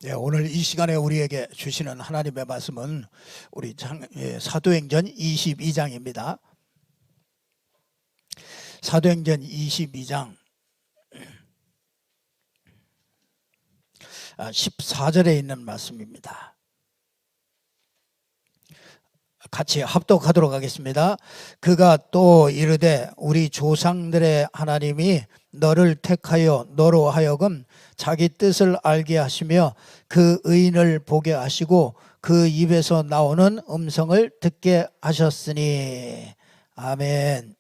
예, 오늘 이 시간에 우리에게 주시는 하나님의 말씀은 우리 사도행전 22장입니다. 사도행전 22장 14절에 있는 말씀입니다. 같이 합독하도록 하겠습니다. 그가 또 이르되 우리 조상들의 하나님이 너를 택하여 너로 하여금 자기 뜻을 알게 하시며 그 의인을 보게 하시고 그 입에서 나오는 음성을 듣게 하셨으니 아멘.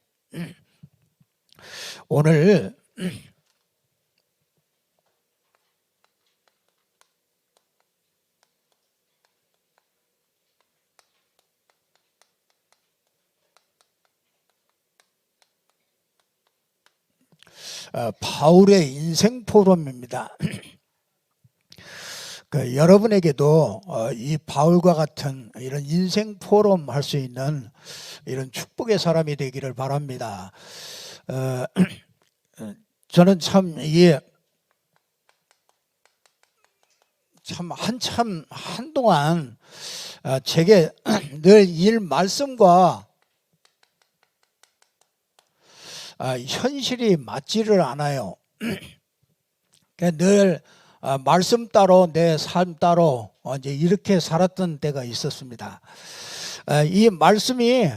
오늘 바울의 인생 포럼입니다. 여러분에게도 이 바울과 같은 이런 인생 포럼 할 수 있는 이런 축복의 사람이 되기를 바랍니다. 저는 참 한동안 제게 늘 이 말씀과 현실이 맞지를 않아요. 늘 말씀 따로 내 삶 따로 이제 이렇게 살았던 때가 있었습니다. 이 말씀이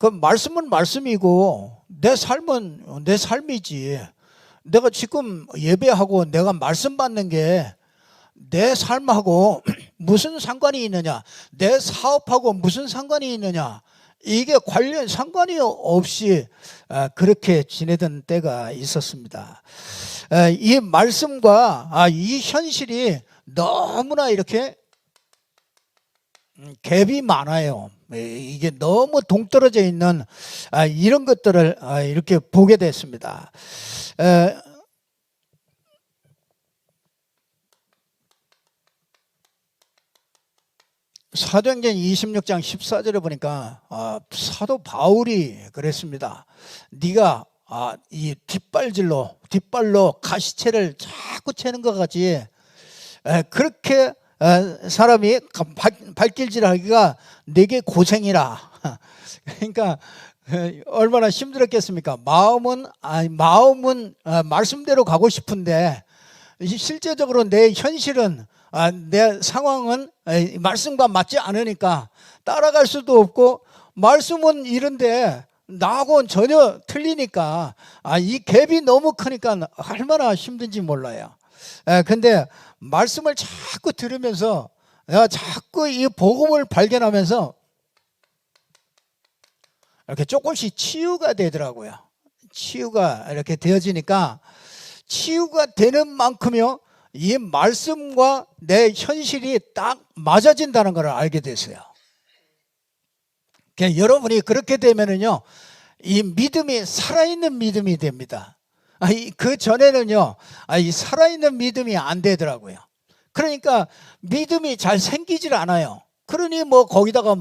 말씀은 말씀이고 내 삶은 내 삶이지. 내가 지금 예배하고 내가 말씀 받는 게 내 삶하고 무슨 상관이 있느냐, 내 사업하고 무슨 상관이 있느냐, 이게 상관이 없이 그렇게 지내던 때가 있었습니다. 이 말씀과 이 현실이 너무나 이렇게 갭이 많아요. 이게 너무 동떨어져 있는 이런 것들을 이렇게 보게 됐습니다. 사도행전 26장 14절에 보니까 사도 바울이 그랬습니다. 네가 이 뒷발로 가시채를 자꾸 채는 것 같이 그렇게 사람이 발길질하기가 내게 고생이라. 그러니까 얼마나 힘들었겠습니까? 마음은 말씀대로 가고 싶은데 실제적으로 내 현실은 내 상황은 말씀과 맞지 않으니까 따라갈 수도 없고, 말씀은 이런데 나하고는 전혀 틀리니까 이 갭이 너무 크니까 얼마나 힘든지 몰라요. 근데 말씀을 자꾸 들으면서 자꾸 이 복음을 발견하면서 이렇게 조금씩 치유가 되더라고요. 치유가 이렇게 되어지니까 치유가 되는 만큼요, 이 말씀과 내 현실이 딱 맞아진다는 걸 알게 됐어요. 여러분이 그렇게 되면은요, 이 믿음이 살아있는 믿음이 됩니다. 그 전에는요, 이 살아있는 믿음이 안 되더라고요. 그러니까 믿음이 잘 생기질 않아요. 그러니 거기다가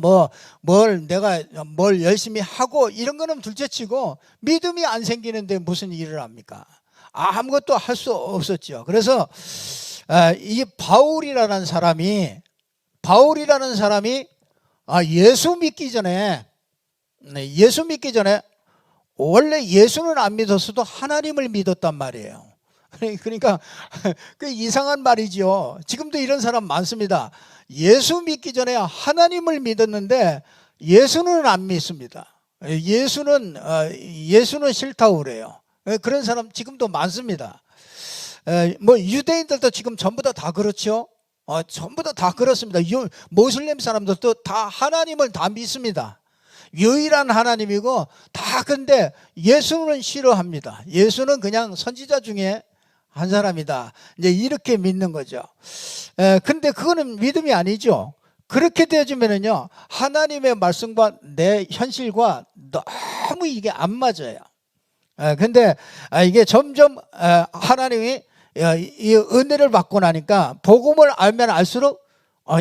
내가 뭘 열심히 하고 이런 거는 둘째치고 믿음이 안 생기는데 무슨 일을 합니까? 아무것도 할 수 없었죠. 그래서 이 바울이라는 사람이 예수 믿기 전에 원래 예수는 안 믿었어도 하나님을 믿었단 말이에요. 그러니까 그 이상한 말이죠. 지금도 이런 사람 많습니다. 예수 믿기 전에 하나님을 믿었는데 예수는 안 믿습니다. 예수는 싫다고 그래요. 그런 사람 지금도 많습니다. 유대인들도 지금 전부 다 그렇죠. 전부 다 그렇습니다. 모슬렘 사람들도 다 하나님을 다 믿습니다. 유일한 하나님이고 다. 근데 예수는 싫어합니다. 예수는 그냥 선지자 중에 한 사람이다, 이제 이렇게 믿는 거죠. 근데 그거는 믿음이 아니죠. 그렇게 되어지면은요, 하나님의 말씀과 내 현실과 너무 이게 안 맞아요. 근데 이게 점점 하나님이 이 은혜를 받고 나니까 복음을 알면 알수록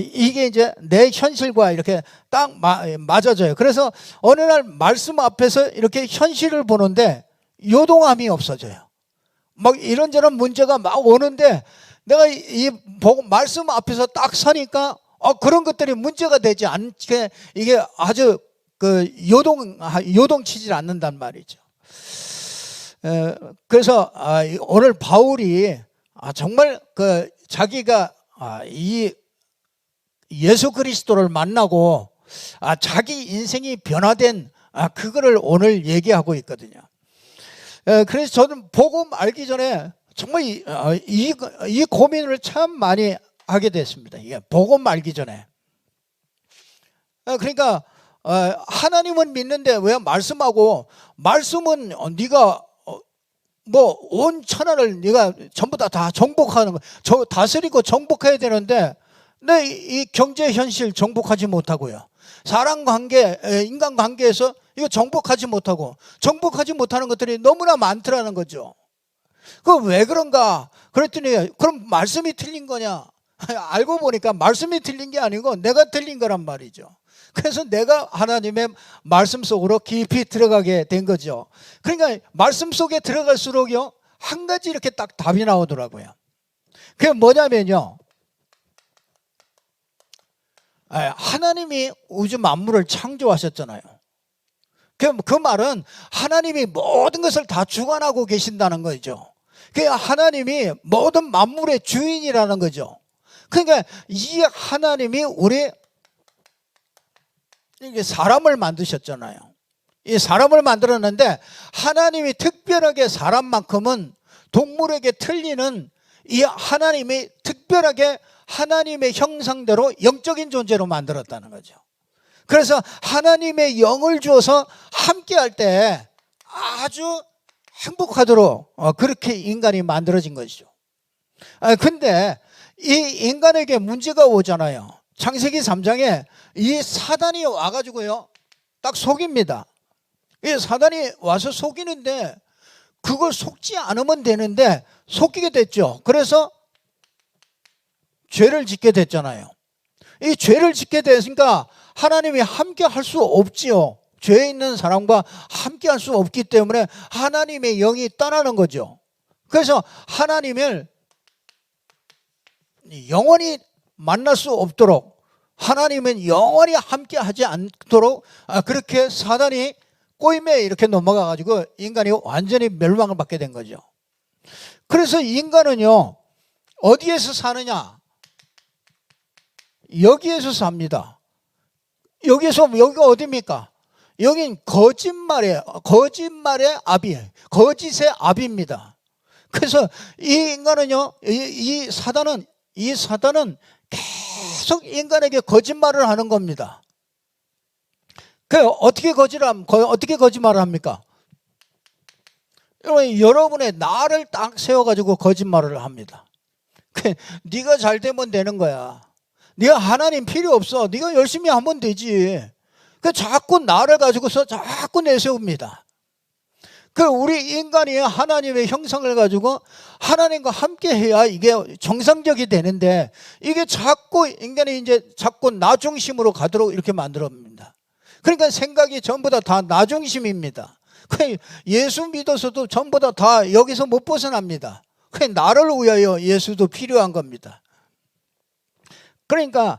이게 이제 내 현실과 이렇게 딱 맞아져요. 그래서 어느 날 말씀 앞에서 이렇게 현실을 보는데 요동함이 없어져요. 이런저런 문제가 막 오는데 내가 이 말씀 앞에서 딱 서니까 그런 것들이 문제가 되지 않게 이게 아주 요동치질 않는단 말이죠. 그래서 오늘 바울이 정말 자기가 이 예수 그리스도를 만나고 자기 인생이 변화된 그거를 오늘 얘기하고 있거든요. 그래서 저는 복음 알기 전에 정말 이 고민을 참 많이 하게 됐습니다. 이게 복음 알기 전에. 그러니까 하나님은 믿는데 왜 말씀은 네가 뭐 온 천하를 네가 전부 다 정복하는 거, 다스리고 정복해야 되는데 내 이 경제 현실 정복하지 못하고요. 사람 관계, 인간 관계에서 이거 정복하지 못하는 것들이 너무나 많더라는 거죠. 그 왜 그런가? 그랬더니 그럼 말씀이 틀린 거냐? 알고 보니까 말씀이 틀린 게 아니고 내가 틀린 거란 말이죠. 그래서 내가 하나님의 말씀 속으로 깊이 들어가게 된 거죠. 그러니까 말씀 속에 들어갈수록요, 한 가지 이렇게 딱 답이 나오더라고요. 그게 뭐냐면요, 하나님이 우주 만물을 창조하셨잖아요. 그 말은 하나님이 모든 것을 다 주관하고 계신다는 거죠. 하나님이 모든 만물의 주인이라는 거죠. 그러니까 이 하나님이 우리 사람을 만드셨잖아요. 이 사람을 만들었는데 하나님이 특별하게 사람만큼은 동물에게 틀리는 이 하나님이 특별하게 하나님의 형상대로 영적인 존재로 만들었다는 거죠. 그래서 하나님의 영을 주어서 함께할 때 아주 행복하도록 그렇게 인간이 만들어진 것이죠. 근데 이 인간에게 문제가 오잖아요. 창세기 3장에 이 사단이 와가지고요, 딱 속입니다. 이 사단이 와서 속이는데 그걸 속지 않으면 되는데 속이게 됐죠. 그래서 죄를 짓게 됐잖아요. 이 죄를 짓게 됐으니까 하나님이 함께 할 수 없지요. 죄에 있는 사람과 함께 할 수 없기 때문에 하나님의 영이 떠나는 거죠. 그래서 하나님을 영원히 만날 수 없도록, 하나님은 영원히 함께 하지 않도록 그렇게 사단이 꼬임에 이렇게 넘어가가지고 인간이 완전히 멸망을 받게 된 거죠. 그래서 인간은요, 어디에서 사느냐? 여기에서 삽니다. 여기가 어디입니까? 여긴 거짓말의 압이에요. 거짓의 압입니다. 그래서 이 인간은요, 이 사단은 계속 인간에게 거짓말을 하는 겁니다. 어떻게 거짓말을 합니까? 여러분의 나를 딱 세워가지고 거짓말을 합니다. 네가 잘 되면 되는 거야. 네가 하나님 필요 없어. 네가 열심히 하면 되지. 자꾸 나를 가지고서 자꾸 내세웁니다. 우리 인간이 하나님의 형상을 가지고 하나님과 함께 해야 이게 정상적이 되는데, 이게 자꾸 인간이 자꾸 나 중심으로 가도록 이렇게 만들어옵니다. 그러니까 생각이 전부 다 나 중심입니다. 예수 믿어서도 전부 다 여기서 못 벗어납니다. 나를 위하여 예수도 필요한 겁니다. 그러니까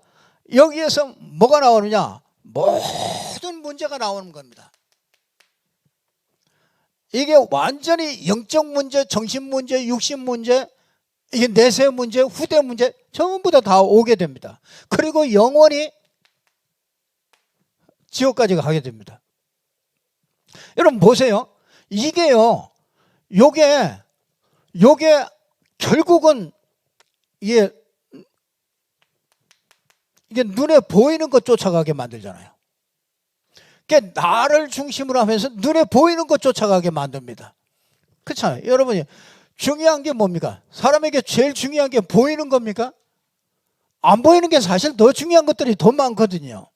여기에서 뭐가 나오느냐? 모든 문제가 나오는 겁니다. 이게 완전히 영적 문제, 정신 문제, 육신 문제, 이게 내세 문제, 후대 문제 전부 다 오게 됩니다. 그리고 영원히 지옥까지 가게 됩니다. 여러분 보세요. 이게요, 요게 결국은 이게 눈에 보이는 것 쫓아가게 만들잖아요. 나를 중심으로 하면서 눈에 보이는 것 쫓아가게 만듭니다. 그렇잖아요. 여러분이 중요한 게 뭡니까? 사람에게 제일 중요한 게 보이는 겁니까? 안 보이는 게 사실 더 중요한 것들이 더 많거든요.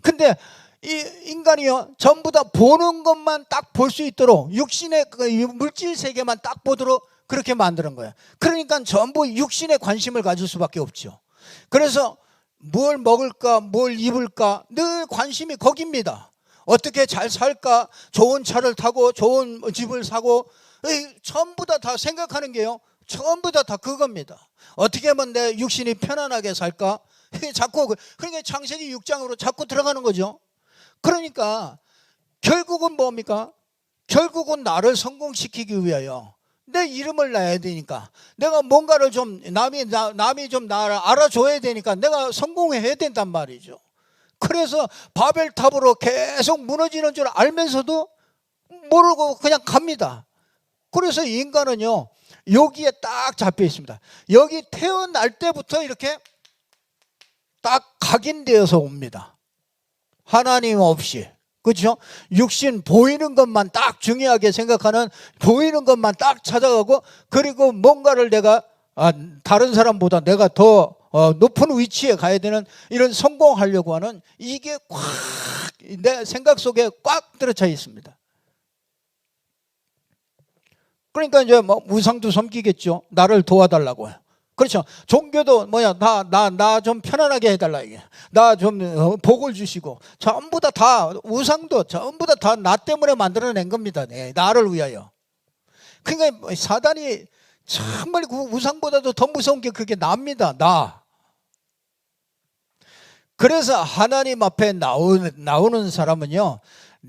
근데 이 인간이요, 전부 다 보는 것만 딱 볼 수 있도록 육신의 물질 세계만 딱 보도록 그렇게 만드는 거예요. 그러니까 전부 육신에 관심을 가질 수밖에 없죠. 그래서 뭘 먹을까, 뭘 입을까 늘 관심이 거기입니다. 어떻게 잘 살까, 좋은 차를 타고 좋은 집을 사고, 전부 다 생각하는 게요, 전부 다 그겁니다. 어떻게 하면 내 육신이 편안하게 살까? 자꾸 그러니까 창세기 6장으로 자꾸 들어가는 거죠. 그러니까 결국은 뭡니까? 결국은 나를 성공시키기 위하여 내 이름을 내야 되니까, 내가 뭔가를 좀 남이 좀 나를 알아줘야 되니까 내가 성공해야 된단 말이죠. 그래서 바벨탑으로 계속 무너지는 줄 알면서도 모르고 그냥 갑니다. 그래서 인간은요, 여기에 딱 잡혀 있습니다. 여기 태어날 때부터 이렇게 딱 각인되어서 옵니다. 하나님 없이. 그렇죠? 육신 보이는 것만 딱 중요하게 생각하는, 보이는 것만 딱 찾아가고, 그리고 뭔가를 내가 다른 사람보다 내가 더 높은 위치에 가야 되는, 이런 성공하려고 하는, 이게 꽉 내 생각 속에 꽉 들어차 있습니다. 그러니까 이제 뭐 우상도 섬기겠죠. 나를 도와달라고 해요. 그렇죠. 종교도 뭐야, 나 좀 편안하게 해달라, 이게. 나 좀 복을 주시고. 전부 다 우상도 전부 다 나 때문에 만들어낸 겁니다. 네, 나를 위하여. 그러니까 사단이 정말 그 우상보다도 더 무서운 게 그게 나입니다. 나. 그래서 하나님 앞에 나오는 사람은요,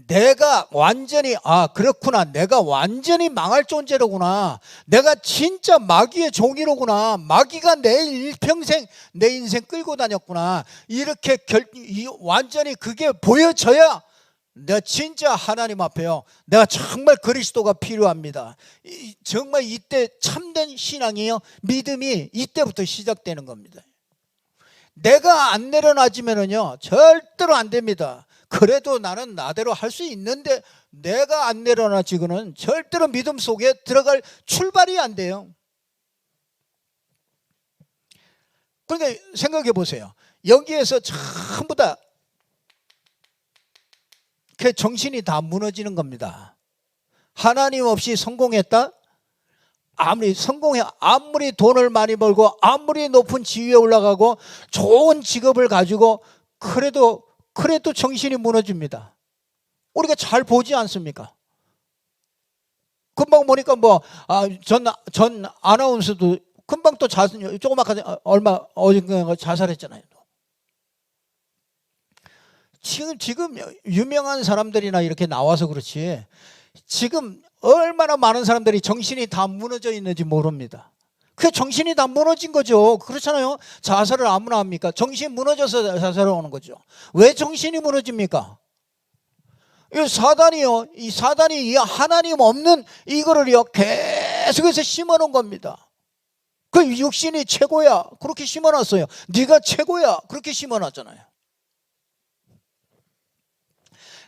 내가 완전히, 그렇구나, 내가 완전히 망할 존재로구나, 내가 진짜 마귀의 종이로구나, 마귀가 내 일평생 내 인생 끌고 다녔구나, 이렇게 완전히 그게 보여져야 내가 진짜 하나님 앞에요, 내가 정말 그리스도가 필요합니다. 정말 이때 참된 신앙이요, 믿음이 이때부터 시작되는 겁니다. 내가 안 내려놔지면은요, 절대로 안 됩니다. 그래도 나는 나대로 할 수 있는데, 내가 안 내려놔지고는 절대로 믿음 속에 들어갈 출발이 안 돼요. 그러니까 생각해 보세요. 여기에서 전부 다 그 정신이 다 무너지는 겁니다. 하나님 없이 성공했다? 아무리 돈을 많이 벌고, 아무리 높은 지위에 올라가고, 좋은 직업을 가지고, 그래도 정신이 무너집니다. 우리가 잘 보지 않습니까? 금방 보니까 전 아나운서도 금방 또 어딘가 자살했잖아요. 지금 유명한 사람들이나 이렇게 나와서 그렇지, 지금 얼마나 많은 사람들이 정신이 다 무너져 있는지 모릅니다. 그 정신이 다 무너진 거죠. 그렇잖아요. 자살을 아무나 합니까? 정신이 무너져서 자살을 하는 거죠. 왜 정신이 무너집니까? 이 사단이 이 하나님 없는 이거를요, 계속해서 심어놓은 겁니다. 그 육신이 최고야, 그렇게 심어놨어요. 네가 최고야, 그렇게 심어놨잖아요.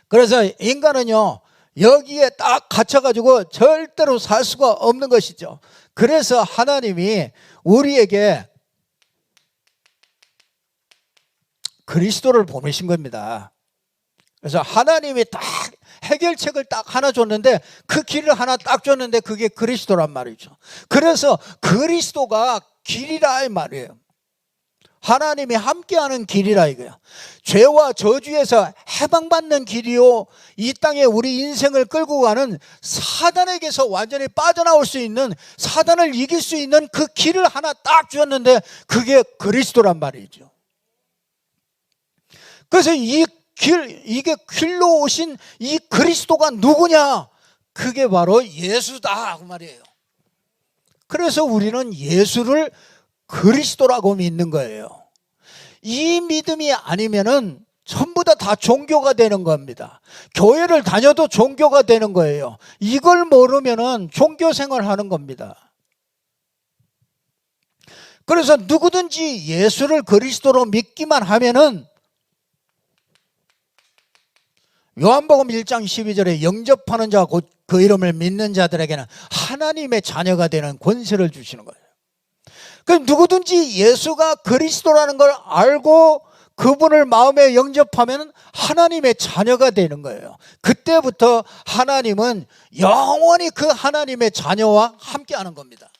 그래서 인간은요, 여기에 딱 갇혀가지고 절대로 살 수가 없는 것이죠. 그래서 하나님이 우리에게 그리스도를 보내신 겁니다. 그래서 하나님이 딱 해결책을 딱 하나 줬는데, 그 길을 하나 딱 줬는데, 그게 그리스도란 말이죠. 그래서 그리스도가 길이라 이 말이에요. 하나님이 함께하는 길이라 이거예요. 죄와 저주에서 해방받는 길이요, 이 땅에 우리 인생을 끌고 가는, 사단에게서 완전히 빠져나올 수 있는, 사단을 이길 수 있는 그 길을 하나 딱 주었는데, 그게 그리스도란 말이죠. 그래서 이게 길로 오신 이 그리스도가 누구냐? 그게 바로 예수다 그 말이에요. 그래서 우리는 예수를 그리스도라고 믿는 거예요. 이 믿음이 아니면은 전부 다 종교가 되는 겁니다. 교회를 다녀도 종교가 되는 거예요. 이걸 모르면은 종교 생활하는 겁니다. 그래서 누구든지 예수를 그리스도로 믿기만 하면은, 요한복음 1장 12절에 영접하는 자 곧 그 이름을 믿는 자들에게는 하나님의 자녀가 되는 권세를 주시는 거예요. 그럼 누구든지 예수가 그리스도라는 걸 알고 그분을 마음에 영접하면 하나님의 자녀가 되는 거예요. 그때부터 하나님은 영원히 그 하나님의 자녀와 함께하는 겁니다.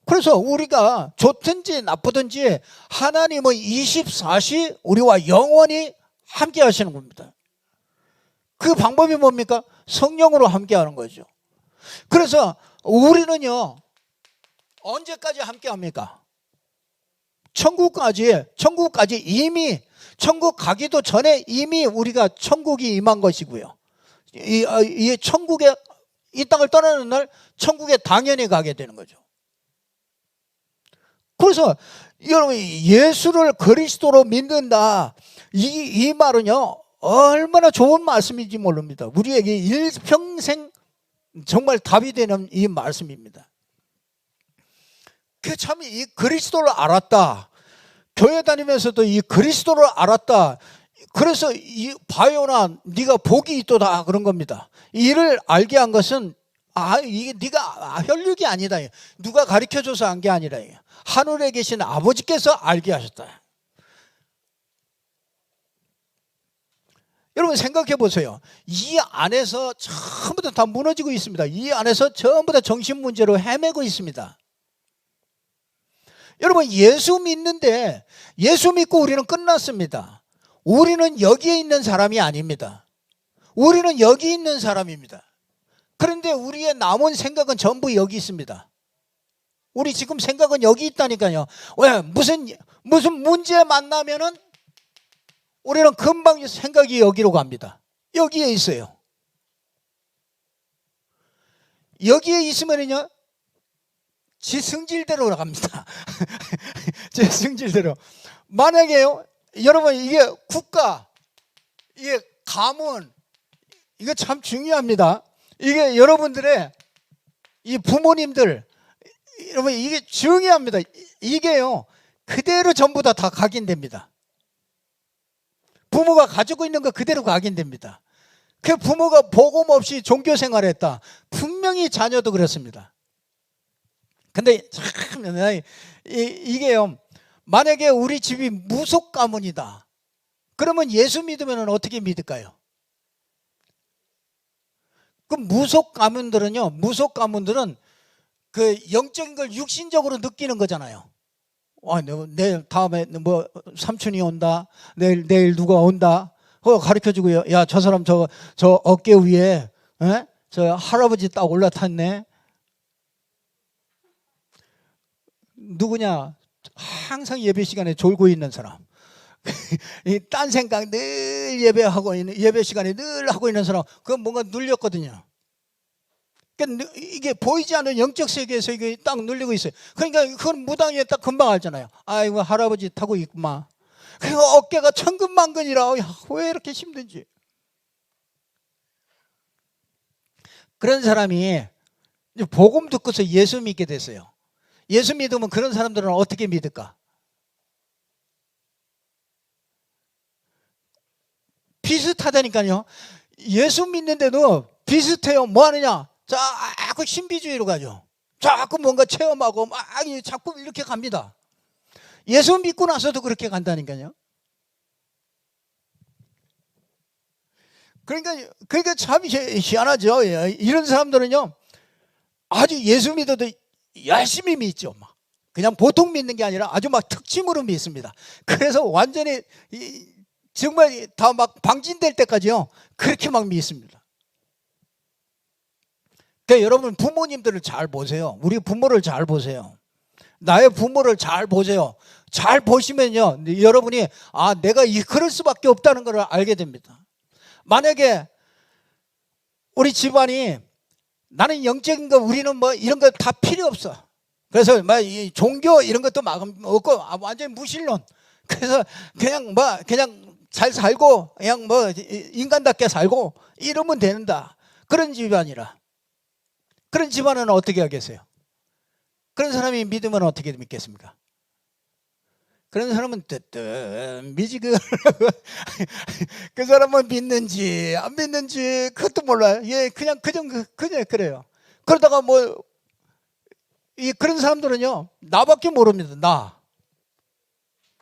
그래서 우리가 좋든지 나쁘든지 하나님은 24시 우리와 영원히 함께 하시는 겁니다. 그 방법이 뭡니까? 성령으로 함께 하는 거죠. 그래서 우리는요 언제까지 함께 합니까? 천국까지 이미 천국 가기도 전에 이미 우리가 천국이 임한 것이고요. 이 천국에 이 땅을 떠나는 날 천국에 당연히 가게 되는 거죠. 그래서 여러분 예수를 그리스도로 믿는다 이 말은요 얼마나 좋은 말씀인지 모릅니다. 우리에게 일평생 정말 답이 되는 이 말씀입니다. 그 참 이 그리스도를 알았다. 교회 다니면서도 이 그리스도를 알았다. 그래서 이 바요나 네가 복이 있도다 그런 겁니다. 이를 알게 한 것은 이게 네가 혈육이 아니다. 누가 가르쳐줘서 한 게 아니라 하늘에 계신 아버지께서 알게 하셨다. 여러분 생각해 보세요. 이 안에서 전부 다 무너지고 있습니다. 이 안에서 전부 다 정신 문제로 헤매고 있습니다. 여러분 예수 믿는데 예수 믿고 우리는 끝났습니다. 우리는 여기에 있는 사람이 아닙니다. 우리는 여기 있는 사람입니다. 그런데 우리의 남은 생각은 전부 여기 있습니다. 우리 지금 생각은 여기 있다니까요. 왜? 무슨 문제 만나면은 우리는 금방 생각이 여기로 갑니다. 여기에 있어요. 여기에 있으면은요 지 성질대로 갑니다. 제 성질대로. 만약에요 여러분 이게 국가 이게 가문 이거 참 중요합니다. 이게 여러분들의 이 부모님들 여러분 이게 중요합니다. 이게요 그대로 전부 다 각인됩니다. 부모가 가지고 있는 거 그대로 각인됩니다. 그 부모가 복음 없이 종교 생활했다. 분명히 자녀도 그렇습니다. 근데 참 이게요 만약에 우리 집이 무속 가문이다. 그러면 예수 믿으면 어떻게 믿을까요? 그 무속 가문들은 그 영적인 걸 육신적으로 느끼는 거잖아요. 내일 다음에 뭐 삼촌이 온다. 내일 누가 온다. 가르쳐주고요. 야, 저 사람 저 어깨 위에 저 할아버지 딱 올라탔네. 누구냐? 항상 예배 시간에 졸고 있는 사람. 딴 생각 늘 예배 시간에 늘 하고 있는 사람. 그건 뭔가 눌렸거든요. 그러니까 이게 보이지 않는 영적 세계에서 이게 딱 눌리고 있어요. 그러니까 그건 무당에 딱 금방 알잖아요. 아이고 할아버지 타고 있구만. 그리고 어깨가 천근만근이라 왜 이렇게 힘든지. 그런 사람이 복음 듣고서 예수 믿게 됐어요. 예수 믿으면 그런 사람들은 어떻게 믿을까? 비슷하다니까요. 예수 믿는데도 비슷해요. 뭐 하느냐? 자꾸 신비주의로 가죠. 자꾸 뭔가 체험하고 막 자꾸 이렇게 갑니다. 예수 믿고 나서도 그렇게 간다니까요. 그러니까 참 희한하죠. 이런 사람들은요 아주 예수 믿어도 열심히 믿죠. 막 그냥 보통 믿는 게 아니라 아주 막 특징으로 믿습니다. 그래서 완전히 정말 다 막 방진될 때까지요 그렇게 막 믿습니다. 그러니까 여러분 부모님들을 잘 보세요. 우리 부모를 잘 보세요. 나의 부모를 잘 보세요. 잘 보시면요 여러분이 내가 그럴 수밖에 없다는 걸 알게 됩니다. 만약에 우리 집안이 나는 영적인 거 우리는 뭐 이런 거 다 필요 없어. 그래서 막 이 종교 이런 것도 막 없고 완전히 무신론. 그래서 그냥 잘 살고 그냥 뭐 인간답게 살고 이러면 된다. 그런 집안이라. 그런 집안은 어떻게 하겠어요? 그런 사람이 믿으면 어떻게 믿겠습니까? 그런 사람은 미지 그 사람은 믿는지 안 믿는지 그것도 몰라요. 그냥 그래요. 그러다가 그런 사람들은요 나밖에 모릅니다. 나.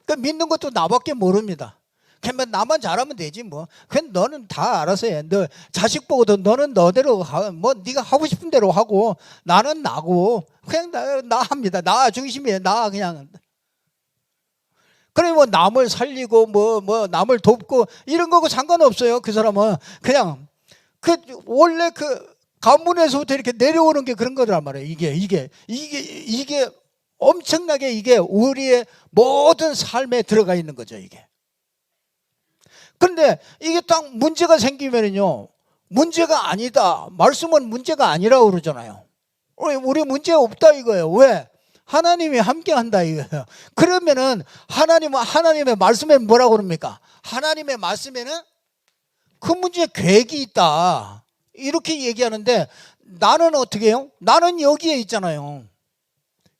그러니까 믿는 것도 나밖에 모릅니다. 그냥 나만 잘하면 되지 뭐. 그냥 너는 다 알아서 해. 너 자식 보고도 너는 너대로 뭐 네가 하고 싶은 대로 하고 나는 나고 그냥 나 합니다. 나 중심이에요. 나 그냥. 그래 뭐 남을 살리고 뭐 남을 돕고 이런 거고 상관없어요. 그 사람은 그냥 원래 그 가문에서부터 이렇게 내려오는 게 그런 거란 말이에요. 이게 엄청나게 이게 우리의 모든 삶에 들어가 있는 거죠, 이게. 그런데 이게 딱 문제가 생기면은요, 문제가 아니다. 말씀은 문제가 아니라고 그러잖아요. 우리 문제 없다 이거예요. 왜? 하나님이 함께 한다 이거예요. 그러면은 하나님의 말씀에 뭐라고 그럽니까? 하나님의 말씀에는 그 문제에 계획이 있다. 이렇게 얘기하는데 나는 어떻게 해요? 나는 여기에 있잖아요.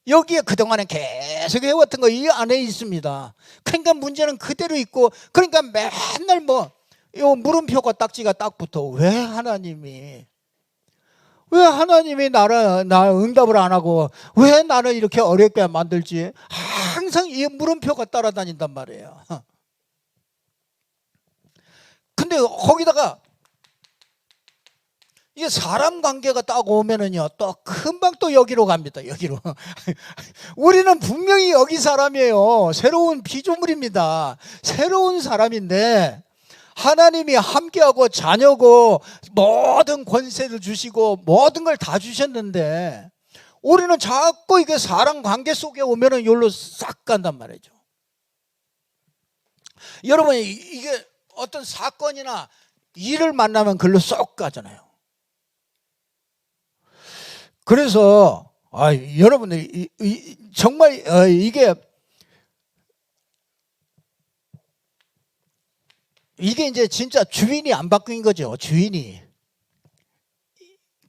여기에 그동안에 계속 해왔던 거 이 안에 있습니다. 그러니까 문제는 그대로 있고, 그러니까 맨날 뭐 요 물음표가 딱지가 딱 붙어. 왜 하나님이 나 응답을 안 하고 왜 나를 이렇게 어렵게 만들지? 항상 이 물음표가 따라다닌단 말이에요. 근데 거기다가 이게 사람 관계가 딱 오면은요, 또 금방 또 여기로 갑니다. 여기로. 우리는 분명히 여기 사람이에요. 새로운 피조물입니다. 새로운 사람인데 하나님이 함께하고 자녀고 모든 권세를 주시고 모든 걸 다 주셨는데 우리는 자꾸 이게 사람 관계 속에 오면은 여기로 싹 간단 말이죠. 여러분, 이게 어떤 사건이나 일을 만나면 글로 쏙 가잖아요. 그래서 여러분들 정말 이게 이제 진짜 주인이 안 바뀐 거죠. 주인이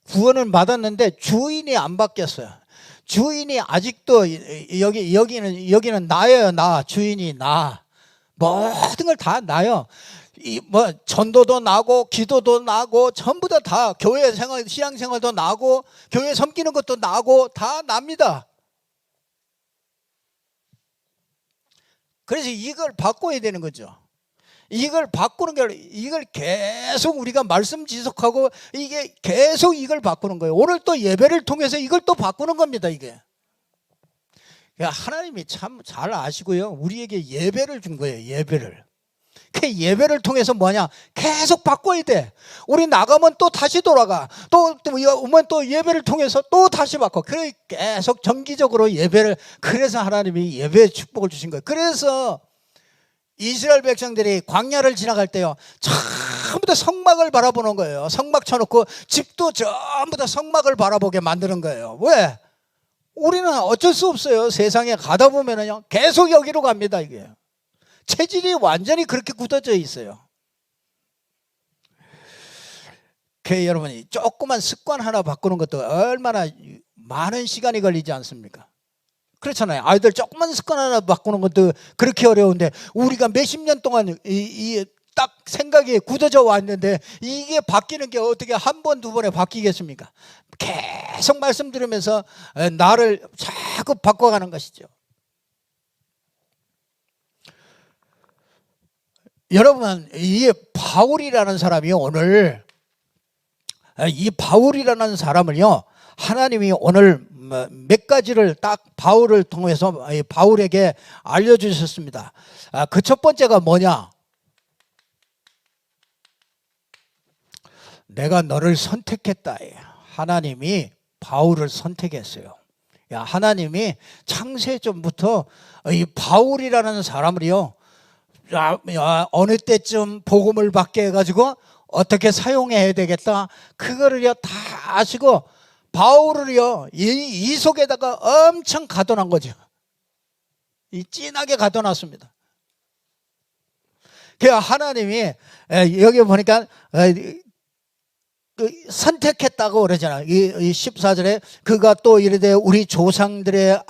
구원을 받았는데 주인이 안 바뀌었어요. 주인이 아직도 여기는 나예요. 나 주인이 나 모든 걸 다 나요. 뭐 전도도 나고 기도도 나고 전부 다 교회 생활 신앙생활도 나고 교회 섬기는 것도 나고 다 납니다. 그래서 이걸 바꿔야 되는 거죠. 이걸 바꾸는 게 이걸 계속 우리가 말씀 지속하고 이게 계속 이걸 바꾸는 거예요. 오늘 또 예배를 통해서 이걸 또 바꾸는 겁니다. 이게 하나님이 참 잘 아시고요, 우리에게 예배를 준 거예요. 예배를. 그 예배를 통해서 뭐냐, 계속 바꿔야 돼. 우리 나가면 또 다시 돌아가, 또 오면 또 예배를 통해서 또 다시 바꿔. 그래 계속 정기적으로 예배를. 그래서 하나님이 예배의 축복을 주신 거예요. 그래서 이스라엘 백성들이 광야를 지나갈 때요, 전부 다 성막을 바라보는 거예요. 성막 쳐놓고 집도 전부 다 성막을 바라보게 만드는 거예요. 왜? 우리는 어쩔 수 없어요. 세상에 가다 보면은요, 계속 여기로 갑니다. 이게 체질이 완전히 그렇게 굳어져 있어요. 그 여러분이 조그만 습관 하나 바꾸는 것도 얼마나 많은 시간이 걸리지 않습니까? 그렇잖아요. 아이들 조그만 습관 하나 바꾸는 것도 그렇게 어려운데 우리가 몇십 년 동안 딱 생각이 굳어져 왔는데 이게 바뀌는 게 어떻게 한 번, 두 번에 바뀌겠습니까? 계속 말씀 들으면서 나를 자꾸 바꿔가는 것이죠. 여러분, 이 바울이라는 사람이 오늘, 이 바울이라는 사람을요, 하나님이 오늘 몇 가지를 딱 바울을 통해서 바울에게 알려주셨습니다. 그 첫 번째가 뭐냐? 내가 너를 선택했다. 하나님이 바울을 선택했어요. 하나님이 창세전부터 이 바울이라는 사람을요, 어느 때쯤 복음을 받게 해가지고 어떻게 사용해야 되겠다, 그거를요 다 아시고 바울을요 이 속에다가 엄청 가둬놓은 거죠. 진하게 가둬놨습니다. 그래서 하나님이 여기 보니까 선택했다고 그러잖아요. 이 14절에 그가 또 이르되 우리 조상들의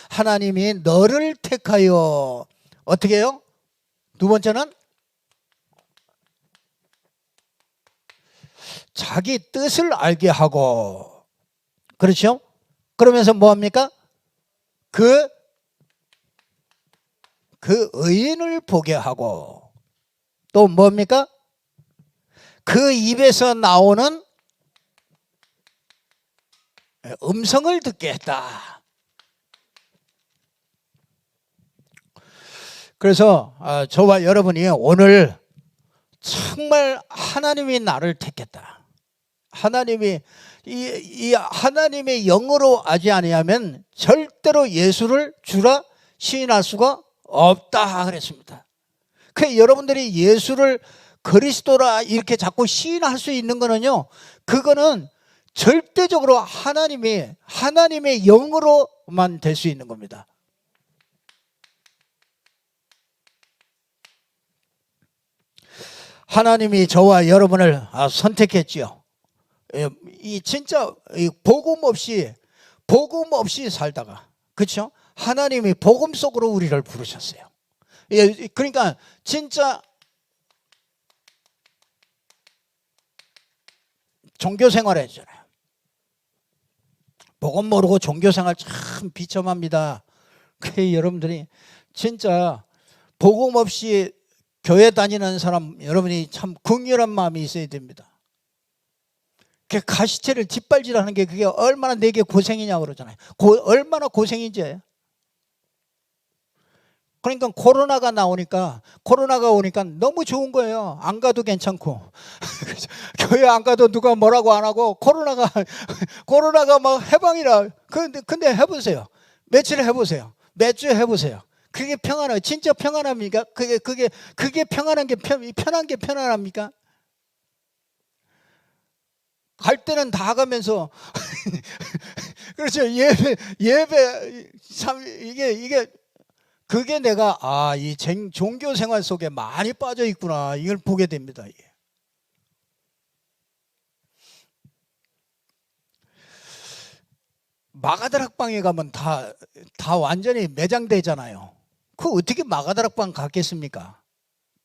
하나님이 너를 택하여 어떻게 해요? 두 번째는 자기 뜻을 알게 하고, 그렇죠? 그러면서 뭐합니까? 그 의인을 보게 하고, 또 뭡니까? 그 입에서 나오는 음성을 듣게 했다. 그래서 저와 여러분이 오늘 정말 하나님이 나를 택했다, 하나님이 이 하나님의 영으로 하지 아니하면 절대로 예수를 주라 시인할 수가 없다 그랬습니다. 그 여러분들이 예수를 그리스도라 이렇게 자꾸 시인할 수 있는 거는요, 그거는 절대적으로 하나님의 영으로만 될 수 있는 겁니다. 하나님이 저와 여러분을 선택했지요. 이 진짜 복음 없이 살다가, 그렇죠? 하나님이 복음 속으로 우리를 부르셨어요. 그러니까 진짜 종교 생활을 했잖아요. 복음 모르고 종교 생활 참 비참합니다. 그 여러분들이 진짜 복음 없이 교회 다니는 사람, 여러분이 참 긍휼한 마음이 있어야 됩니다. 그 가시체를 짓밟으라는 게 그게 얼마나 내게 고생이냐고 그러잖아요. 얼마나 고생인지. 그러니까 코로나가 오니까 너무 좋은 거예요. 안 가도 괜찮고 교회 안 가도 누가 뭐라고 안 하고 코로나가 막 해방이라. 근데 해보세요. 며칠 해보세요. 몇 주 해보세요. 그게 평안해요. 진짜 평안합니까? 그게 편한 게 편안합니까? 갈 때는 다 가면서 그렇죠. 예배 참 이게 그게 내가 이 종교 생활 속에 많이 빠져 있구나, 이걸 보게 됩니다. 마가다락방에 가면 다 완전히 매장되잖아요. 그 어떻게 마가다락방 갔겠습니까?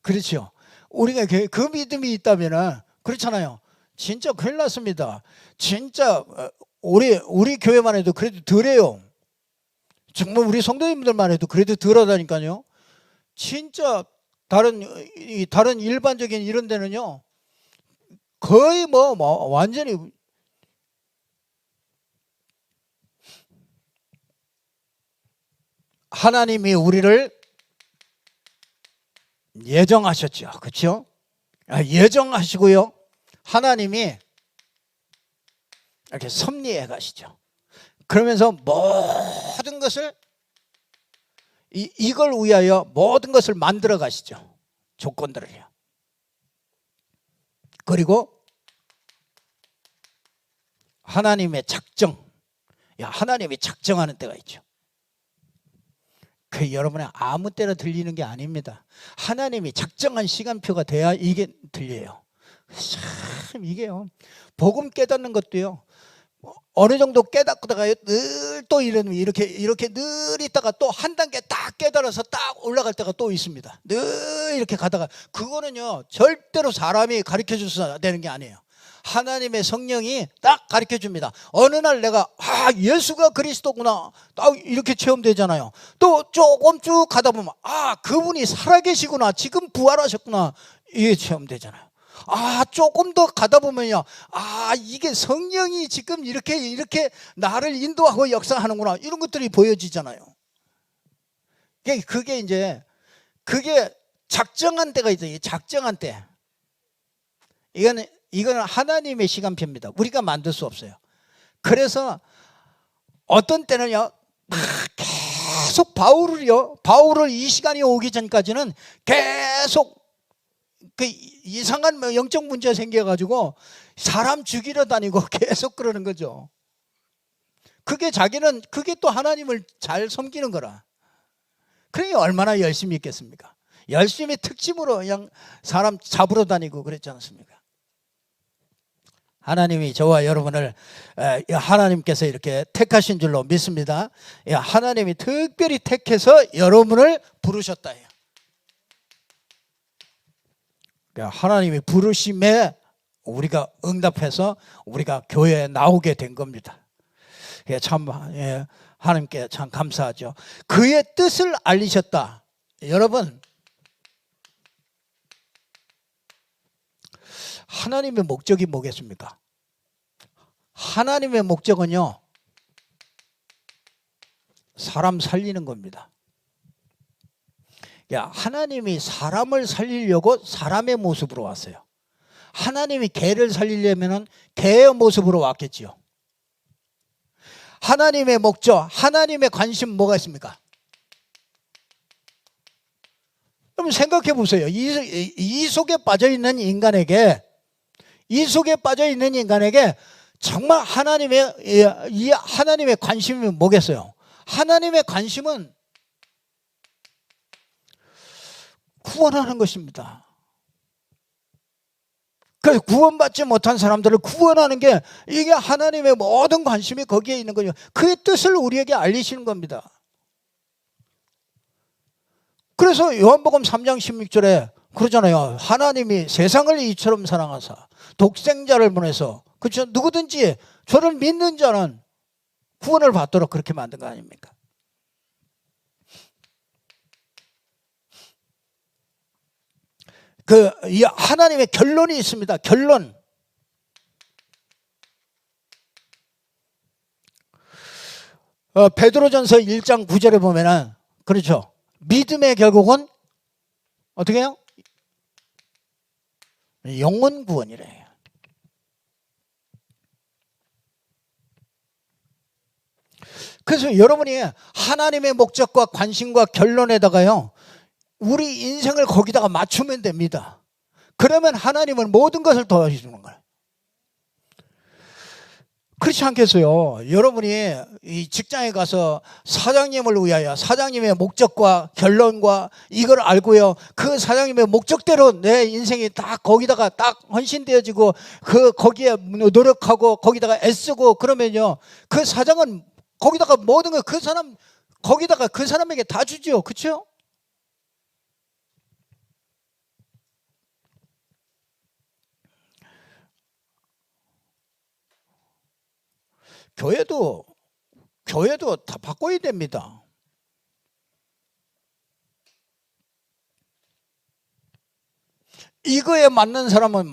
그렇죠. 우리가 그 믿음이 있다면은, 그렇잖아요. 진짜 큰일 났습니다. 진짜 우리 교회만 해도 그래도 덜해요. 정말 우리 성도님들만 해도 그래도 덜하다니까요. 진짜 다른 일반적인 이런 데는요, 거의 완전히 하나님이 우리를 예정하셨죠. 그렇죠? 예정하시고요, 하나님이 이렇게 섭리해 가시죠. 그러면서 모든 것을 이걸 위하여 모든 것을 만들어 가시죠. 조건들을요. 그리고 하나님의 작정, 하나님이 작정하는 때가 있죠. 그 여러분의 아무 때나 들리는 게 아닙니다. 하나님이 작정한 시간표가 돼야 이게 들려요. 참 이게요, 복음 깨닫는 것도요, 어느 정도 깨닫다가 늘 또 이렇게 늘 있다가 또 한 단계 딱 깨달아서 딱 올라갈 때가 또 있습니다. 늘 이렇게 가다가, 그거는요 절대로 사람이 가르쳐 줘서 되는 게 아니에요. 하나님의 성령이 딱 가르쳐 줍니다. 어느 날 내가 예수가 그리스도구나 딱 이렇게 체험되잖아요. 또 조금 쭉 가다 보면 그분이 살아계시구나, 지금 부활하셨구나, 이게 체험되잖아요. 조금 더 가다 보면요, 이게 성령이 지금 이렇게 나를 인도하고 역사하는구나, 이런 것들이 보여지잖아요. 그게 작정한 때가 있어요. 작정한 때. 이거는 하나님의 시간표입니다. 우리가 만들 수 없어요. 그래서 어떤 때는요, 계속 바울을 이 시간이 오기 전까지는 계속 이상한 영적 문제 생겨가지고 사람 죽이러 다니고 계속 그러는 거죠. 그게 또 하나님을 잘 섬기는 거라. 그러니 얼마나 열심히 있겠습니까? 열심히 특집으로 그냥 사람 잡으러 다니고 그랬지 않습니까? 하나님이 저와 여러분을 하나님께서 이렇게 택하신 줄로 믿습니다. 하나님이 특별히 택해서 여러분을 부르셨다. 하나님이 부르심에 우리가 응답해서 우리가 교회에 나오게 된 겁니다. 참 하나님께 참 감사하죠. 그의 뜻을 알리셨다. 여러분, 하나님의 목적이 뭐겠습니까? 하나님의 목적은요, 사람 살리는 겁니다. 하나님이 사람을 살리려고 사람의 모습으로 왔어요. 하나님이 개를 살리려면 개의 모습으로 왔겠지요. 하나님의 목적, 하나님의 관심 뭐가 있습니까? 그럼 생각해 보세요. 이 속에 빠져 있는 인간에게, 정말 하나님의 관심이 뭐겠어요? 하나님의 관심은 구원하는 것입니다. 그래서 구원받지 못한 사람들을 구원하는 게, 이게 하나님의 모든 관심이 거기에 있는 거죠. 그의 뜻을 우리에게 알리시는 겁니다. 그래서 요한복음 3장 16절에 그러잖아요. 하나님이 세상을 이처럼 사랑하사 독생자를 보내서, 그렇죠? 누구든지 저를 믿는 자는 구원을 받도록 그렇게 만든 거 아닙니까? 이 하나님의 결론이 있습니다. 결론. 베드로전서 1장 9절에 보면은, 그렇죠? 믿음의 결국은 어떻게 해요? 영혼 구원이래요. 그래서 여러분이 하나님의 목적과 관심과 결론에다가요, 우리 인생을 거기다가 맞추면 됩니다. 그러면 하나님은 모든 것을 도와주는 거예요. 그렇지 않겠어요? 여러분이 이 직장에 가서 사장님을 위하여 사장님의 목적과 결론과 이걸 알고요, 그 사장님의 목적대로 내 인생이 딱 거기다가 딱 헌신되어지고 거기에 노력하고 거기다가 애쓰고 그러면요, 그 사장은 거기다가 모든 걸 거기다가 그 사람에게 다 주죠. 그렇죠? 교회도 다 바꿔야 됩니다. 이거에 맞는 사람이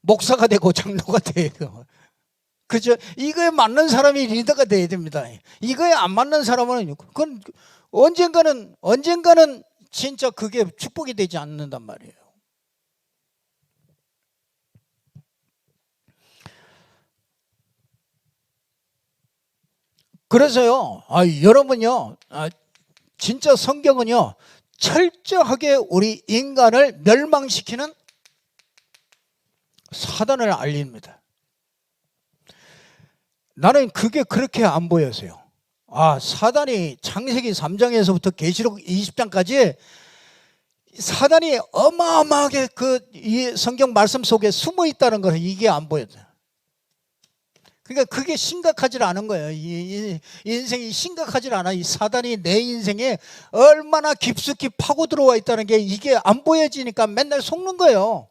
목사가 되고 장로가 돼요. 그렇죠? 이거에 맞는 사람이 리더가 돼야 됩니다. 이거에 안 맞는 사람은 그건 언젠가는 진짜 그게 축복이 되지 않는단 말이에요. 그래서요, 여러분요, 진짜 성경은요, 철저하게 우리 인간을 멸망시키는 사단을 알립니다. 나는 그게 그렇게 안 보여서요. 사단이 창세기 3장에서부터 계시록 20장까지 사단이 어마어마하게 이 성경 말씀 속에 숨어 있다는 것은 이게 안 보여요. 그러니까 그게 심각하지 않은 거예요. 이 인생이 심각하지 않아. 이 사단이 내 인생에 얼마나 깊숙이 파고 들어와 있다는 게 이게 안 보여지니까 맨날 속는 거예요.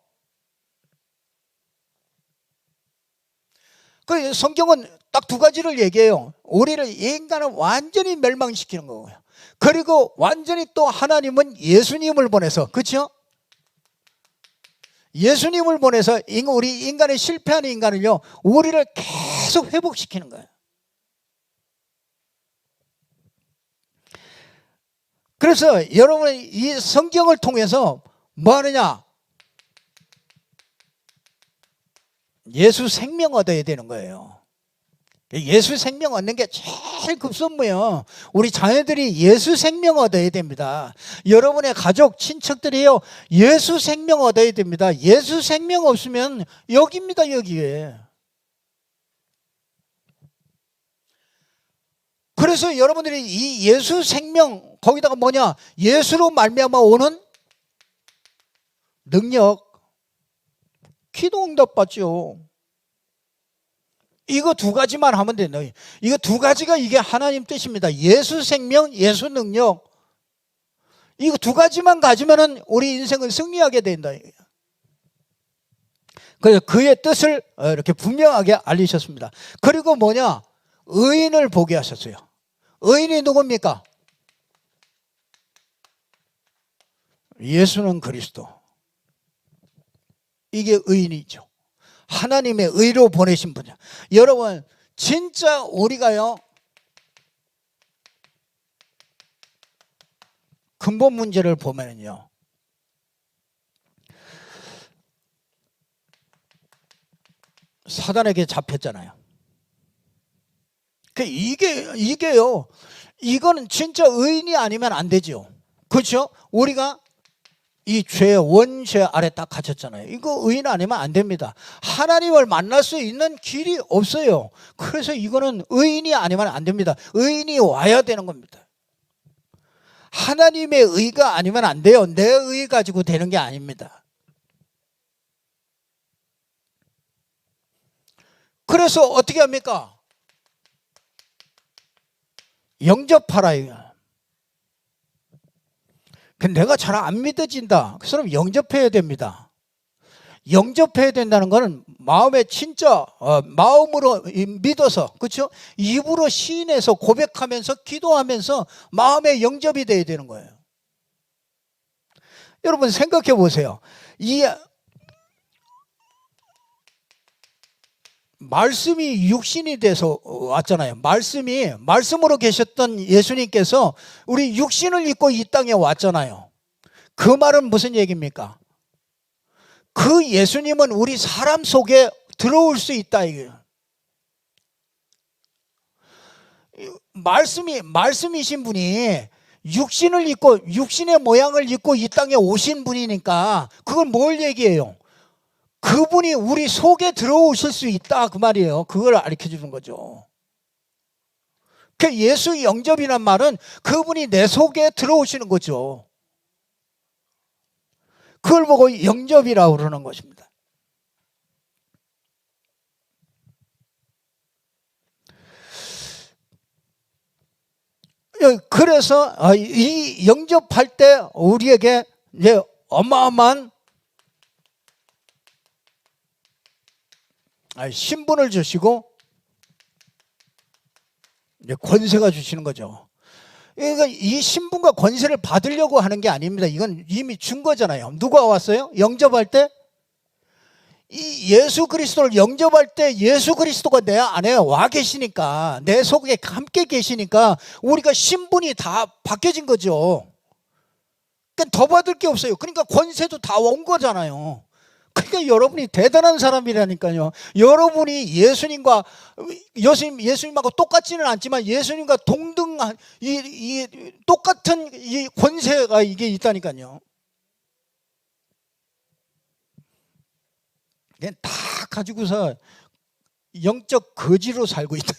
그 성경은 딱 두 가지를 얘기해요. 우리를, 인간을 완전히 멸망시키는 거고요. 그리고 완전히 또 하나님은 예수님을 보내서, 그렇죠? 예수님을 보내서 우리 인간의 실패하는 인간을요, 우리를 계속 회복시키는 거예요. 그래서 여러분이 이 성경을 통해서 뭐 하느냐? 예수 생명 얻어야 되는 거예요. 예수 생명 얻는 게 제일 급선무예요. 우리 자녀들이 예수 생명 얻어야 됩니다. 여러분의 가족, 친척들이요, 예수 생명 얻어야 됩니다. 예수 생명 없으면 여기입니다, 여기에. 그래서 여러분들이 이 예수 생명, 거기다가 뭐냐? 예수로 말미암아 오는 능력, 기도 응답 받죠. 이거 두 가지만 하면 된다. 이거 두 가지가 이게 하나님 뜻입니다. 예수 생명, 예수 능력. 이거 두 가지만 가지면은 우리 인생을 승리하게 된다. 그래서 그의 뜻을 이렇게 분명하게 알리셨습니다. 그리고 뭐냐? 의인을 보게 하셨어요. 의인이 누굽니까? 예수는 그리스도. 이게 의인이죠. 하나님의 의로 보내신 분이야. 여러분, 진짜 우리가요, 근본 문제를 보면요, 사단에게 잡혔잖아요. 이게요, 이거는 진짜 의인이 아니면 안 되죠. 그렇죠? 우리가 이 죄, 원죄 아래 딱 갇혔잖아요. 이거 의인 아니면 안 됩니다. 하나님을 만날 수 있는 길이 없어요. 그래서 이거는 의인이 아니면 안 됩니다. 의인이 와야 되는 겁니다. 하나님의 의가 아니면 안 돼요. 내 의 가지고 되는 게 아닙니다. 그래서 어떻게 합니까? 영접하라 이거. 내가 잘 안 믿어진다. 그 사람 영접해야 됩니다. 영접해야 된다는 것은 마음에 진짜 마음으로 믿어서, 그렇죠? 입으로 시인해서 고백하면서 기도하면서 마음에 영접이 돼야 되는 거예요. 여러분 생각해 보세요. 이 말씀이 육신이 돼서 왔잖아요. 말씀으로 계셨던 예수님께서 우리 육신을 입고 이 땅에 왔잖아요. 그 말은 무슨 얘기입니까? 그 예수님은 우리 사람 속에 들어올 수 있다 이거예요. 말씀이신 분이 육신을 입고 육신의 모양을 입고 이 땅에 오신 분이니까 그건 뭘 얘기해요? 그분이 우리 속에 들어오실 수 있다 그 말이에요. 그걸 가르쳐 주는 거죠. 그 예수 영접이란 말은 그분이 내 속에 들어오시는 거죠. 그걸 보고 영접이라고 그러는 것입니다. 그래서 이 영접할 때 우리에게 이제 어마어마한 신분을 주시고 이제 권세가 주시는 거죠. 그러니까 이 신분과 권세를 받으려고 하는 게 아닙니다. 이건 이미 준 거잖아요. 누가 왔어요? 영접할 때? 이 예수 그리스도를 영접할 때 예수 그리스도가 내 안에 와 계시니까, 내 속에 함께 계시니까 우리가 신분이 다 바뀌어진 거죠. 그러니까 더 받을 게 없어요. 그러니까 권세도 다 온 거잖아요. 그러니까 여러분이 대단한 사람이라니까요. 여러분이 예수님하고 똑같지는 않지만 예수님과 동등한 똑같은 이 권세가 이게 있다니까요. 다 가지고서 영적 거지로 살고 있다.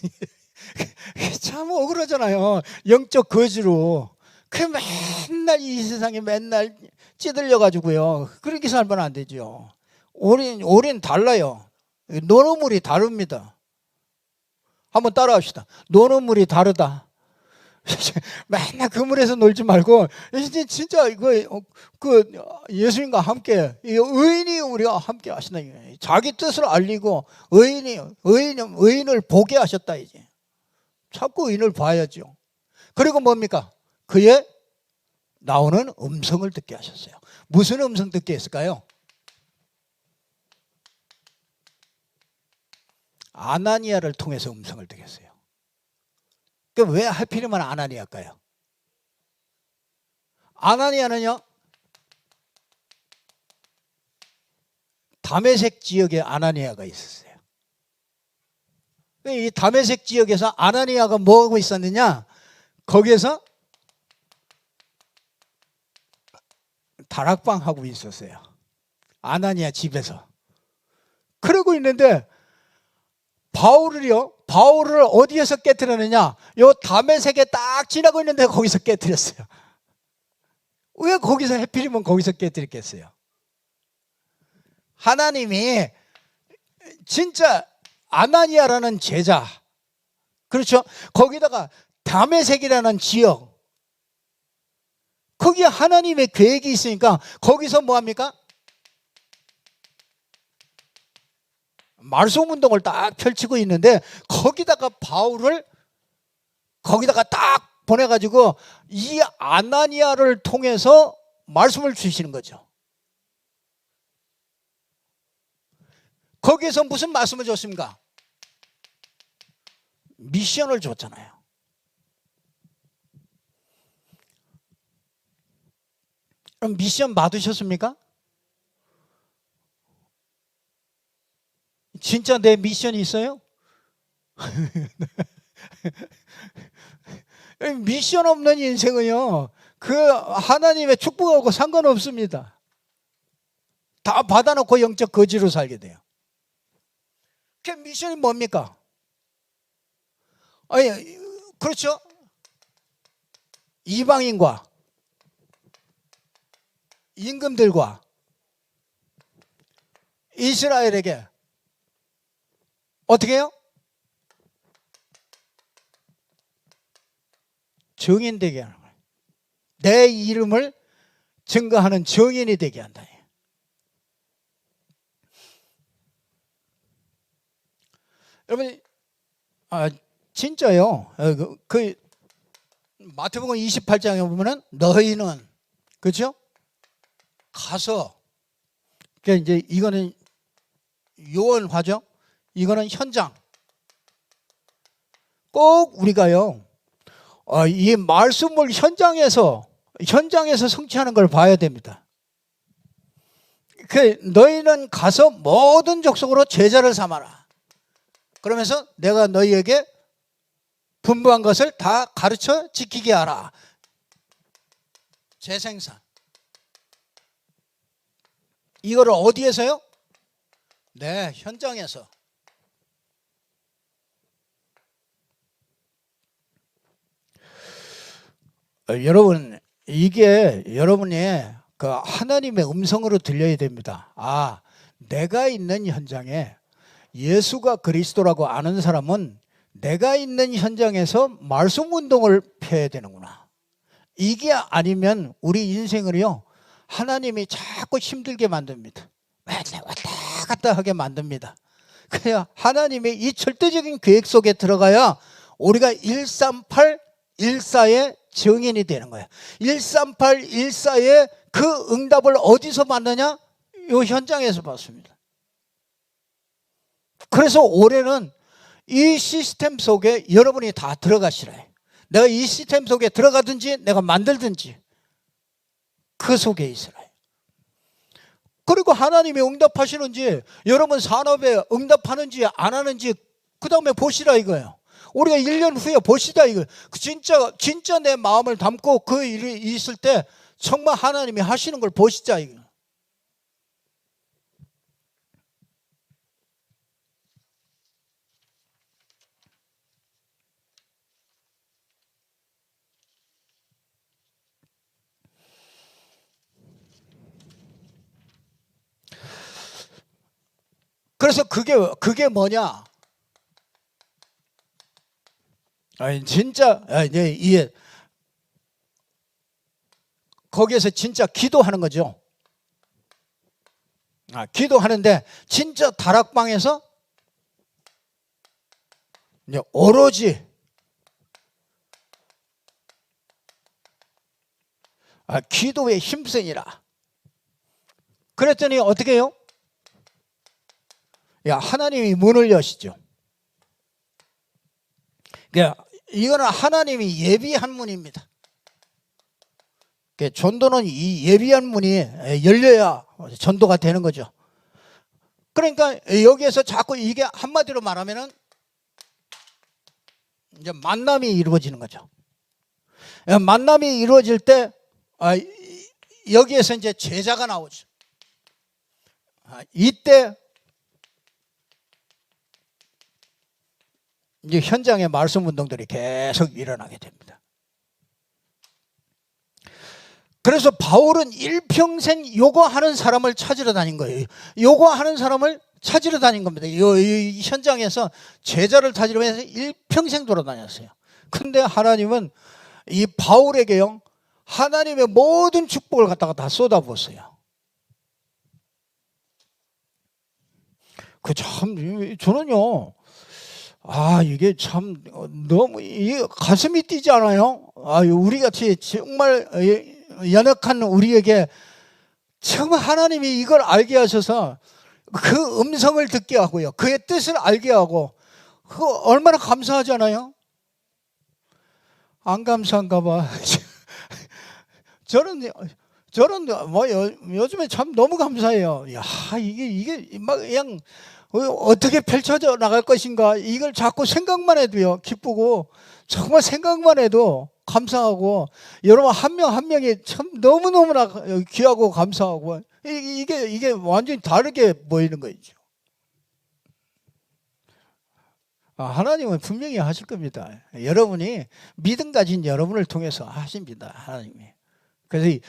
참 억울하잖아요. 영적 거지로. 그 맨날 이 세상에 맨날 찌들려 가지고요. 그렇게 살면 안 되죠. 우린 달라요. 노는 물이 다릅니다. 한번 따라합시다. 노는 물이 다르다. 맨날 그 물에서 놀지 말고 진짜 이거 예수님과 함께 의인이 우리가 함께 하신다. 자기 뜻을 알리고 의인을 보게 하셨다 이제. 자꾸 의인을 봐야죠. 그리고 뭡니까? 그의 나오는 음성을 듣게 하셨어요. 무슨 음성 듣게 했을까요? 아나니아를 통해서 음성을 듣게 했어요. 왜 하필이면 아나니아일까요? 아나니아는요, 다메섹 지역에 아나니아가 있었어요. 이 다메섹 지역에서 아나니아가 뭐하고 있었느냐? 거기에서 다락방 하고 있었어요. 아나니아 집에서. 그러고 있는데 바울을 어디에서 깨뜨렸느냐? 요 다메섹에 딱 지나고 있는데 거기서 깨뜨렸어요. 왜 거기서 하필이면 거기서 깨뜨렸겠어요? 하나님이 진짜 아나니아라는 제자, 그렇죠? 거기다가 다메섹이라는 지역, 거기에 하나님의 계획이 있으니까 거기서 뭐합니까? 말씀 운동을 딱 펼치고 있는데 거기다가 바울을 거기다가 딱 보내가지고 이 아나니아를 통해서 말씀을 주시는 거죠. 거기에서 무슨 말씀을 줬습니까? 미션을 줬잖아요. 그럼 미션 받으셨습니까? 진짜 내 미션이 있어요? 미션 없는 인생은요, 그 하나님의 축복하고 상관없습니다. 다 받아놓고 영적 거지로 살게 돼요. 그 미션이 뭡니까? 아니, 그렇죠? 이방인과 임금들과 이스라엘에게 어떻게 해요? 증인 되게 하는 거예요. 내 이름을 증거하는 증인이 되게 한다. 여러분, 진짜요. 마태복음 28장에 보면은 너희는, 그렇죠? 가서, 그러니까 이제 이거는 요원화죠. 이거는 현장. 꼭 우리가요, 이 말씀을 현장에서 성취하는 걸 봐야 됩니다. 너희는 가서 모든 족속으로 제자를 삼아라. 그러면서 내가 너희에게 분부한 것을 다 가르쳐 지키게 하라. 재생산. 이거를 어디에서요? 네, 현장에서. 여러분, 이게 여러분이 그 하나님의 음성으로 들려야 됩니다. 아, 내가 있는 현장에 예수가 그리스도라고 아는 사람은 내가 있는 현장에서 말씀 운동을 펴야 되는구나. 이게 아니면 우리 인생을요, 하나님이 자꾸 힘들게 만듭니다. 왔다 갔다 하게 만듭니다. 그래야 하나님의 이 절대적인 계획 속에 들어가야 우리가 138, 14의 증인이 되는 거예요. 138, 14의 그 응답을 어디서 받느냐? 이 현장에서 받습니다. 그래서 올해는 이 시스템 속에 여러분이 다 들어가시라 해요. 내가 이 시스템 속에 들어가든지 내가 만들든지 그 속에 있으라 해요. 그리고 하나님이 응답하시는지, 여러분 산업에 응답하는지 안 하는지 그 다음에 보시라 이거예요. 우리가 1년 후에 보시다 이거. 진짜 내 마음을 담고 그 일이 있을 때 정말 하나님이 하시는 걸 보시자 이거. 그래서 그게 뭐냐? 아니, 진짜, 이게, 거기에서 진짜 기도하는 거죠. 기도하는데, 진짜 다락방에서, 이제 오로지, 기도에 힘쓰니라. 그랬더니 어떻게 해요? 하나님이 문을 여시죠. 이거는 하나님이 예비한 문입니다. 전도는 이 예비한 문이 열려야 전도가 되는 거죠. 그러니까 여기에서 자꾸 이게 한마디로 말하면은 이제 만남이 이루어지는 거죠. 만남이 이루어질 때 여기에서 이제 제자가 나오죠. 이때 이제 현장의 말씀 운동들이 계속 일어나게 됩니다. 그래서 바울은 일평생 요거하는 사람을 찾으러 다닌 거예요. 요거하는 사람을 찾으러 다닌 겁니다. 이 현장에서 제자를 찾으러 해서 일평생 돌아다녔어요. 근데 하나님은 이 바울에게요, 하나님의 모든 축복을 갖다가 다 쏟아부었어요. 저는요, 이게 참 너무 가슴이 뛰지 않아요? 우리같이 정말 연약한 우리에게 정말 하나님이 이걸 알게 하셔서 그 음성을 듣게 하고요, 그의 뜻을 알게 하고, 그거 얼마나 감사하잖아요? 안 감사한가 봐. 저는 뭐 요즘에 참 너무 감사해요. 야, 이게 막 그냥 어떻게 펼쳐져 나갈 것인가, 이걸 자꾸 생각만 해도요 기쁘고, 정말 생각만 해도 감사하고, 여러분 한 명 한 명이 참 너무너무나 귀하고 감사하고, 이게 완전히 다르게 보이는 거죠. 하나님은 분명히 하실 겁니다. 여러분이 믿음 가진 여러분을 통해서 하십니다, 하나님이. 그래서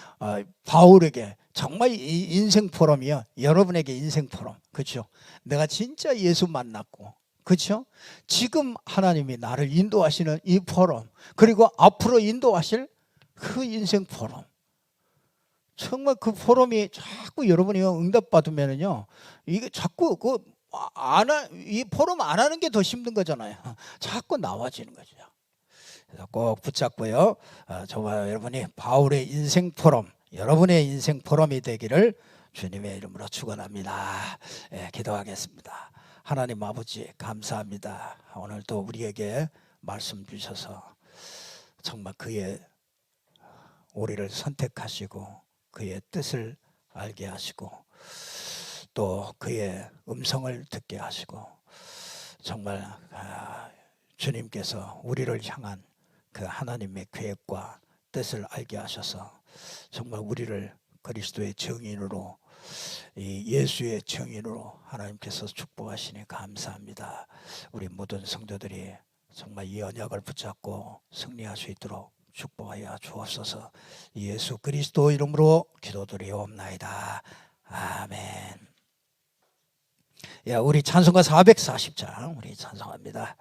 바울에게 정말 이 인생 포럼이요, 여러분에게 인생 포럼, 그렇죠? 내가 진짜 예수 만났고, 그렇죠? 지금 하나님이 나를 인도하시는 이 포럼, 그리고 앞으로 인도하실 그 인생 포럼, 정말 그 포럼이 자꾸 여러분이 응답받으면은요, 이게 자꾸 이 포럼 안 하는 게 더 힘든 거잖아요. 자꾸 나와지는 거죠. 그래서 꼭 붙잡고요, 정말 여러분이 바울의 인생 포럼, 여러분의 인생 포럼이 되기를 주님의 이름으로 축원합니다. 기도하겠습니다. 하나님 아버지 감사합니다. 오늘 또 우리에게 말씀 주셔서 정말 그의 우리를 선택하시고 그의 뜻을 알게 하시고 또 그의 음성을 듣게 하시고, 정말 주님께서 우리를 향한 그 하나님의 계획과 뜻을 알게 하셔서 정말 우리를 그리스도의 증인으로, 이 예수의 증인으로 하나님께서 축복하시니 감사합니다. 우리 모든 성도들이 정말 이 언약을 붙잡고 승리할 수 있도록 축복하여 주옵소서. 예수 그리스도 이름으로 기도드리옵나이다. 아멘. 우리 찬송가 440장 우리 찬송합니다.